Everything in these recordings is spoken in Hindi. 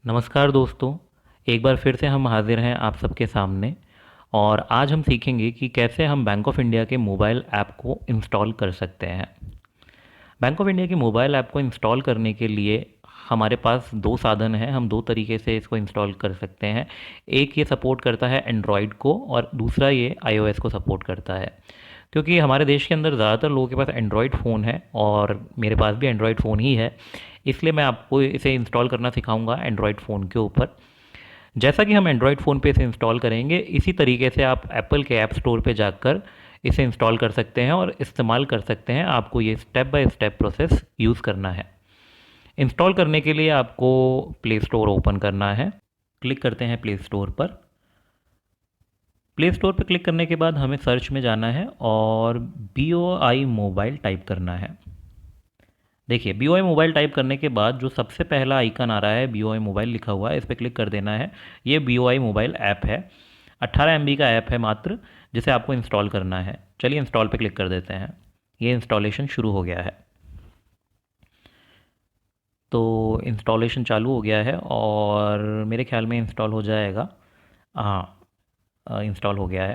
नमस्कार दोस्तों। एक बार फिर से हम हाजिर हैं आप सबके सामने। और आज हम सीखेंगे कि कैसे हम बैंक ऑफ इंडिया के मोबाइल ऐप को इंस्टॉल कर सकते हैं। बैंक ऑफ इंडिया के मोबाइल ऐप को इंस्टॉल करने के लिए हमारे पास दो साधन हैं, हम दो तरीके से इसको इंस्टॉल कर सकते हैं। एक ये सपोर्ट करता है एंड्रॉयड को और दूसरा ये आईओएस को सपोर्ट करता है। क्योंकि हमारे देश के अंदर ज़्यादातर लोगों के पास एंड्रॉयड फ़ोन है और मेरे पास भी एंड्रॉयड फ़ोन ही है, इसलिए मैं आपको इसे इंस्टॉल करना सिखाऊंगा एंड्रॉयड फ़ोन के ऊपर। जैसा कि हम एंड्रॉयड फ़ोन पे इसे इंस्टॉल करेंगे, इसी तरीके से आप एप्पल के ऐप स्टोर पे जाकर इसे इंस्टॉल कर सकते हैं और इस्तेमाल कर सकते हैं। आपको ये step by step process use करना है। इंस्टॉल करने के लिए आपको प्ले स्टोर ओपन करना है। क्लिक करते हैं प्ले स्टोर पर। प्ले स्टोर पर क्लिक करने के बाद हमें सर्च में जाना है और BOI मोबाइल टाइप करना है। देखिए, BOI मोबाइल टाइप करने के बाद जो सबसे पहला आइकन आ रहा है BOI मोबाइल लिखा हुआ है, इस पर क्लिक कर देना है। ये BOI मोबाइल ऐप है, 18 MB का ऐप है मात्र, जिसे आपको इंस्टॉल करना है। चलिए इंस्टॉल पे क्लिक कर देते हैं। ये इंस्टॉलेशन शुरू हो गया है। तो इंस्टॉलेशन चालू हो गया है और मेरे ख्याल में इंस्टॉल हो जाएगा। हाँ, इंस्टॉल हो गया है।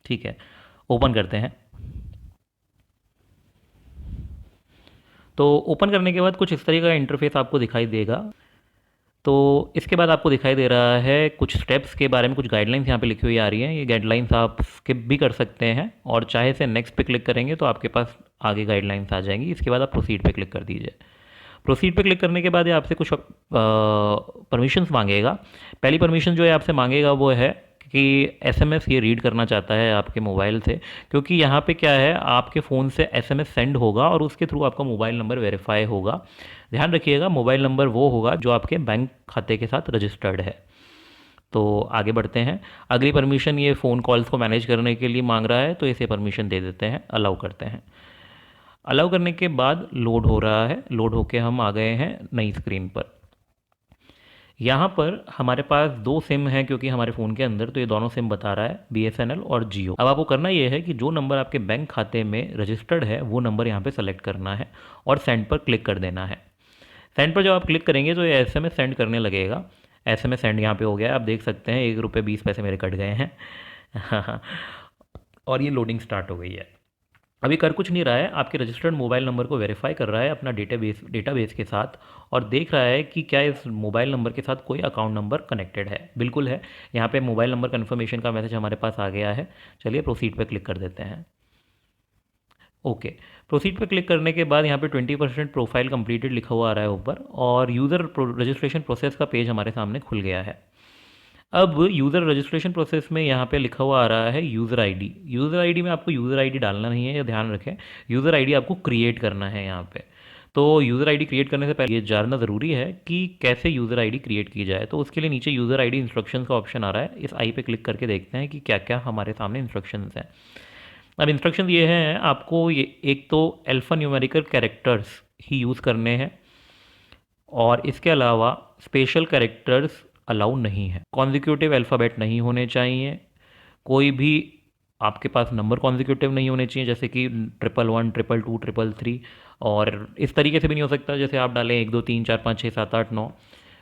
ठीक है, ओपन करते हैं। तो ओपन करने के बाद कुछ इस तरीके का इंटरफेस आपको दिखाई देगा। तो इसके बाद आपको दिखाई दे रहा है कुछ स्टेप्स के बारे में, कुछ गाइडलाइंस यहाँ पे लिखी हुई आ रही हैं। ये गाइडलाइंस आप स्किप भी कर सकते हैं और चाहे से नेक्स्ट पे क्लिक करेंगे तो आपके पास आगे गाइडलाइंस आ जाएंगी। इसके बाद आप प्रोसीड पे क्लिक कर दीजिए। प्रोसीड पे क्लिक करने के बाद ये आपसे कुछ परमिशंस मांगेगा। पहली परमिशन जो है आपसे मांगेगा वो है कि एसएमएस ये रीड करना चाहता है आपके मोबाइल से, क्योंकि यहाँ पे क्या है, आपके फ़ोन से एसएमएस सेंड होगा और उसके थ्रू आपका मोबाइल नंबर वेरीफाई होगा। ध्यान रखिएगा, मोबाइल नंबर वो होगा जो आपके बैंक खाते के साथ रजिस्टर्ड है। तो आगे बढ़ते हैं। अगली परमिशन ये फ़ोन कॉल्स को मैनेज करने के लिए मांग रहा है, तो इसे परमिशन दे देते हैं, अलाउ करते हैं। अलाउ करने के बाद लोड हो रहा है। लोड होके हम आ गए हैं नई स्क्रीन पर। यहाँ पर हमारे पास दो सिम हैं क्योंकि हमारे फ़ोन के अंदर, तो ये दोनों सिम बता रहा है, BSNL और जियो। अब आपको करना ये है कि जो नंबर आपके बैंक खाते में रजिस्टर्ड है वो नंबर यहाँ पे सेलेक्ट करना है और सेंड पर क्लिक कर देना है। सेंड पर जब आप क्लिक करेंगे तो ये एसएमएस सेंड करने लगेगा। एसएमएस सेंड यहाँ पे हो गया है, आप देख सकते हैं 1 रुपये 20 पैसे मेरे कट गए हैं। और ये लोडिंग स्टार्ट हो गई है। अभी कर कुछ नहीं रहा है, आपके रजिस्टर्ड मोबाइल नंबर को वेरीफाई कर रहा है अपना डेटाबेस के साथ और देख रहा है कि क्या इस मोबाइल नंबर के साथ कोई अकाउंट नंबर कनेक्टेड है। बिल्कुल है, यहाँ पे मोबाइल नंबर कन्फर्मेशन का मैसेज हमारे पास आ गया है। चलिए प्रोसीड पे क्लिक कर देते हैं। ओके, प्रोसीड पे क्लिक करने के बाद यहाँ पे 20% प्रोफाइल कंप्लीटेड लिखा हुआ आ रहा है ऊपर और यूज़र रजिस्ट्रेशन प्रोसेस का पेज हमारे सामने खुल गया है। अब यूज़र रजिस्ट्रेशन प्रोसेस में यहाँ पे लिखा हुआ आ रहा है यूज़र आईडी। यूज़र आईडी में आपको यूज़र आईडी डालना नहीं है, ये ध्यान रखें। यूज़र आईडी आपको क्रिएट करना है यहाँ पे। तो यूज़र आईडी क्रिएट करने से पहले ये जानना ज़रूरी है कि कैसे यूज़र आईडी क्रिएट की जाए। तो उसके लिए नीचे यूज़र आईडी इंस्ट्रक्शंस का ऑप्शन आ रहा है, इस आई पे क्लिक करके देखते हैं कि क्या क्या हमारे सामने इंस्ट्रक्शंस हैं। अब इंस्ट्रक्शन ये हैं, आपको ये एक तो अल्फ़ा न्यूमेरिकल कैरेक्टर्स ही यूज़ करने हैं और इसके अलावा स्पेशल कैरेक्टर्स अलाउ नहीं है। कॉन्जिक्यूटिव अल्फ़ाबेट नहीं होने चाहिए। कोई भी आपके पास नंबर कॉन्जिक्यूटिव नहीं होने चाहिए, जैसे कि 111 222 333। और इस तरीके से भी नहीं हो सकता जैसे आप डालें 1 2 3 4 5 6 7 8 9।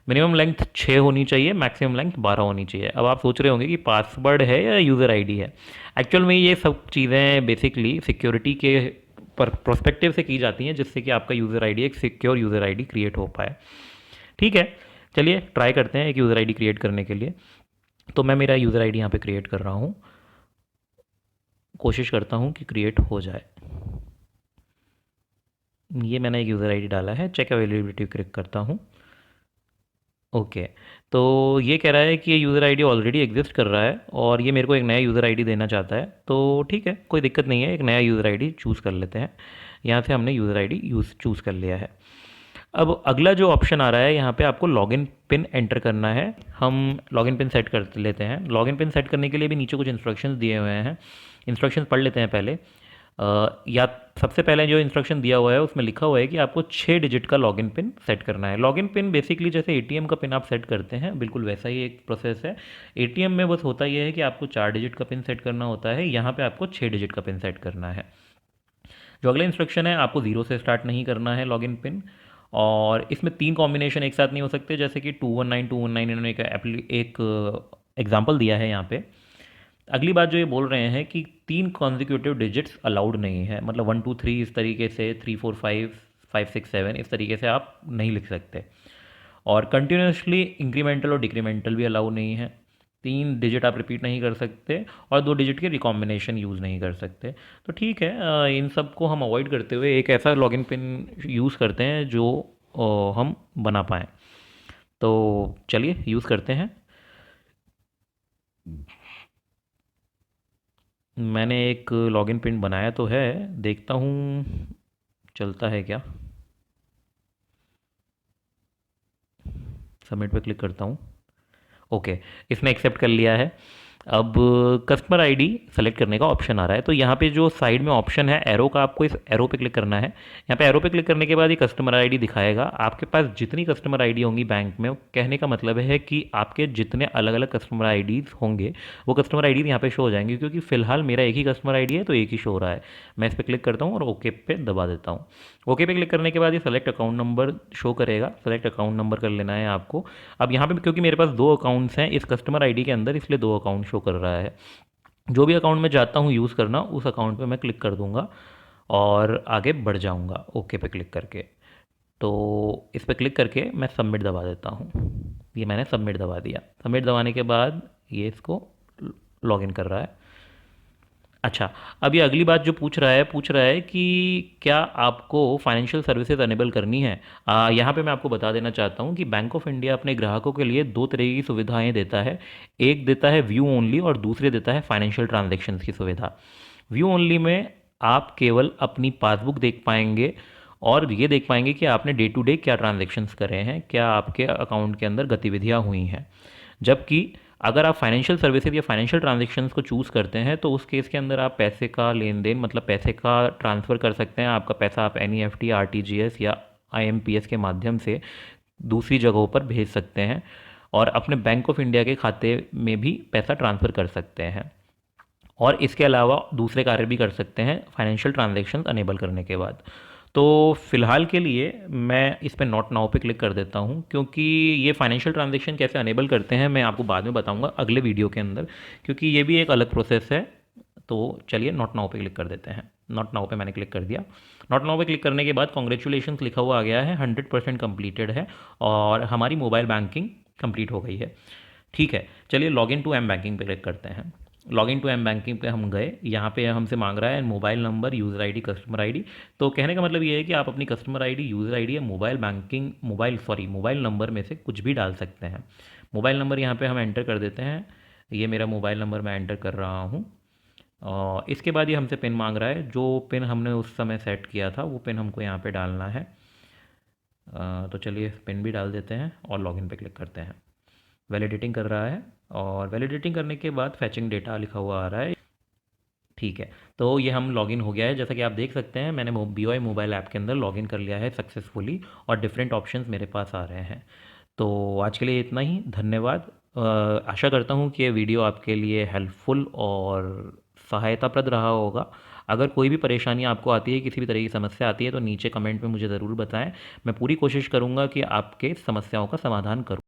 मिनिमम लेंथ 6 होनी चाहिए, मैक्सिमम लेंथ 12 होनी चाहिए। अब आप सोच रहे होंगे कि पासवर्ड है या यूज़र आईडी है। एक्चुअल में ये सब चीज़ें बेसिकली सिक्योरिटी के पर प्रोस्पेक्टिव से की जाती हैं, जिससे कि आपका यूज़र आईडी एक सिक्योर यूज़र आईडी क्रिएट हो पाए। ठीक है, चलिए ट्राई करते हैं एक यूज़र आईडी क्रिएट करने के लिए। तो मैं मेरा यूज़र आईडी यहाँ पे क्रिएट कर रहा हूँ, कोशिश करता हूँ कि क्रिएट हो जाए। ये मैंने एक यूज़र आईडी डाला है, चेक अवेलेबिलिटी क्लिक करता हूँ। ओके, तो ये कह रहा है कि ये यूज़र आईडी ऑलरेडी एग्जिस्ट कर रहा है और ये मेरे को एक नया यूज़र आईडी देना चाहता है। तो ठीक है, कोई दिक्कत नहीं है, एक नया यूज़र आईडी चूज़ कर लेते हैं। यहाँ से हमने यूज़र आईडी चूज़ कर लिया है। अब अगला जो ऑप्शन आ रहा है, यहाँ पे आपको लॉगिन पिन एंटर करना है। हम लॉगिन पिन सेट कर लेते हैं। लॉगिन पिन सेट करने के लिए भी नीचे कुछ इंस्ट्रक्शंस दिए हुए हैं, इंस्ट्रक्शंस पढ़ लेते हैं पहले। या सबसे पहले जो इंस्ट्रक्शन दिया हुआ है उसमें लिखा हुआ है कि आपको 6 डिजिट का लॉगिन पिन सेट करना है। लॉगिन पिन बेसिकली जैसे एटीएम का पिन आप सेट करते हैं, बिल्कुल वैसा ही एक प्रोसेस है। एटीएम में बस होता यह है कि आपको 4 डिजिट का पिन सेट करना होता है, यहाँ पे आपको 6 डिजिट का पिन सेट करना है। जो अगला इंस्ट्रक्शन है, आपको 0 से स्टार्ट नहीं करना है लॉगिन पिन। और इसमें 3 कॉम्बिनेशन एक साथ नहीं हो सकते, जैसे कि 219 इन्होंने एक एग्जांपल दिया है यहाँ पे। अगली बात जो ये बोल रहे हैं कि 3 कॉन्जिक्यूटिव डिजिट्स अलाउड नहीं है, मतलब 1 2 3 इस तरीके से, 3 4 5 5 6 7 इस तरीके से आप नहीं लिख सकते। और कंटिन्यूसली इंक्रीमेंटल और डिक्रीमेंटल भी अलाउ नहीं है। 3 डिजिट आप रिपीट नहीं कर सकते और 2 डिजिट के रिकॉम्बिनेशन यूज़ नहीं कर सकते। तो ठीक है, इन सब को हम अवॉइड करते हुए एक ऐसा लॉगिन पिन यूज़ करते हैं जो हम बना पाएँ। तो चलिए यूज़ करते हैं। मैंने एक लॉगिन पिन बनाया तो है, देखता हूँ चलता है क्या। सबमिट पे क्लिक करता हूँ। ओके, इसने एक्सेप्ट कर लिया है। अब कस्टमर आईडी सेलेक्ट करने का ऑप्शन आ रहा है, तो यहाँ पे जो साइड में ऑप्शन है एरो का, आपको इस एरो पे क्लिक करना है। यहाँ पे एरो पे क्लिक करने के बाद ये कस्टमर आईडी दिखाएगा। आपके पास जितनी कस्टमर आईडी होंगी बैंक में, कहने का मतलब है कि आपके जितने अलग अलग कस्टमर आईडीज़ होंगे वो कस्टमर आईडी यहाँ पे शो हो जाएंगे। क्योंकि फिलहाल मेरा एक ही कस्टमर आईडी है तो एक ही शो हो रहा है। मैं इस पर क्लिक करता हूँ और ओके पे दबा देता हूँ। ओके पे क्लिक करने के बाद ये सेलेक्ट अकाउंट नंबर शो करेगा। सेलेक्ट अकाउंट नंबर कर लेना है आपको। अब यहाँ पे क्योंकि मेरे पास 2 अकाउंट्स हैं इस कस्टमर आईडी के अंदर, इसलिए 2 अकाउंट शो कर रहा है। जो भी अकाउंट में चाहता हूँ यूज़ करना, उस अकाउंट पे मैं क्लिक कर दूँगा और आगे बढ़ जाऊँगा ओके पे क्लिक करके। तो इस पे क्लिक करके मैं सबमिट दबा देता हूँ। ये मैंने सबमिट दबा दिया। सबमिट दबाने के बाद ये इसको लॉगिन कर रहा है। अच्छा, अब ये अगली बात जो पूछ रहा है कि क्या आपको फाइनेंशियल सर्विसेज अनेबल करनी है। यहाँ पे मैं आपको बता देना चाहता हूँ कि बैंक ऑफ इंडिया अपने ग्राहकों के लिए 2 तरह की सुविधाएं देता है। एक देता है व्यू ओनली और दूसरे देता है फाइनेंशियल ट्रांजैक्शंस की सुविधा। व्यू ओनली में आप केवल अपनी पासबुक देख पाएंगे और ये देख पाएंगे कि आपने डे टू डे क्या ट्रांजैक्शंस करे हैं, क्या आपके अकाउंट के अंदर गतिविधियाँ हुई हैं। जबकि अगर आप फाइनेंशियल सर्विसेज या फाइनेंशियल ट्रांजैक्शंस को चूज़ करते हैं तो उस केस के अंदर आप पैसे का लेन देन, मतलब पैसे का ट्रांसफ़र कर सकते हैं। आपका पैसा आप NEFT, RTGS या IMPS के माध्यम से दूसरी जगहों पर भेज सकते हैं और अपने बैंक ऑफ इंडिया के खाते में भी पैसा ट्रांसफ़र कर सकते हैं। और इसके अलावा दूसरे कार्य भी कर सकते हैं फाइनेंशियल ट्रांजैक्शन अनेबल करने के बाद। तो फ़िलहाल के लिए मैं इस पे नॉट नाउ पे क्लिक कर देता हूँ, क्योंकि ये फाइनेंशियल ट्रांजैक्शन कैसे अनेबल करते हैं मैं आपको बाद में बताऊँगा अगले वीडियो के अंदर, क्योंकि ये भी एक अलग प्रोसेस है। तो चलिए नॉट नाउ पे क्लिक कर देते हैं। नॉट नाउ पे मैंने क्लिक कर दिया। नॉट नाउ पे क्लिक करने के बाद कॉन्ग्रेचुलेशन लिखा हुआ आ गया है, 100% कम्प्लीटेड है और हमारी मोबाइल बैंकिंग कंप्लीट हो गई है। ठीक है, चलिए लॉगिन टू एम बैंकिंग पे क्लिक करते हैं। लॉगिन टू एम बैंकिंग पे हम गए। यहाँ पे हमसे मांग रहा है mobile number, user ID, customer ID. तो कहने का मतलब ये है कि आप अपनी कस्टमर आईडी, यूज़र आईडी या मोबाइल नंबर में से कुछ भी डाल सकते हैं। मोबाइल नंबर यहाँ पे हम एंटर कर देते हैं। ये मेरा मोबाइल नंबर मैं एंटर कर रहा हूँ और इसके बाद ये हमसे पिन मांग रहा है। जो पिन हमने उस समय सेट किया था वो पिन हमको यहाँ पे डालना है। तो चलिए पिन भी डाल देते हैं और लॉगिन पे क्लिक करते हैं। वैलिडेटिंग कर रहा है और वैलिडेटिंग करने के बाद फैचिंग डेटा लिखा हुआ आ रहा है। ठीक है, तो ये हम लॉगिन हो गया है। जैसा कि आप देख सकते हैं मैंने BOI मोबाइल ऐप के अंदर लॉगिन कर लिया है सक्सेसफुली और डिफरेंट ऑप्शंस मेरे पास आ रहे हैं। तो आज के लिए इतना ही, धन्यवाद। आशा करता हूँ कि ये वीडियो आपके लिए हेल्पफुल और सहायताप्रद रहा होगा। अगर कोई भी परेशानी आपको आती है, किसी भी तरह की समस्या आती है तो नीचे कमेंट में मुझे ज़रूर बताएं। मैं पूरी कोशिश करूँगा कि आपके समस्याओं का समाधान करूँ।